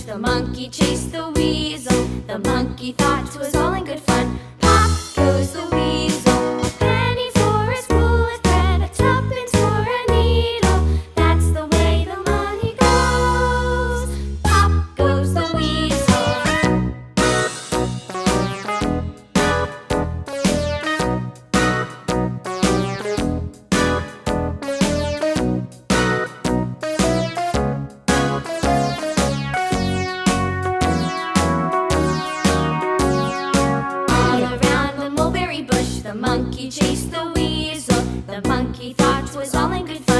The monkey chased the weasel. The monkey thought 'twas all in good fun. Pop goes the weasel. A penny for a spool of thread, a tuppence for a needle. That's the way the money goes. Pop goes the weasel. The monkey chased the weasel. The monkey thought 'twas all in good fun.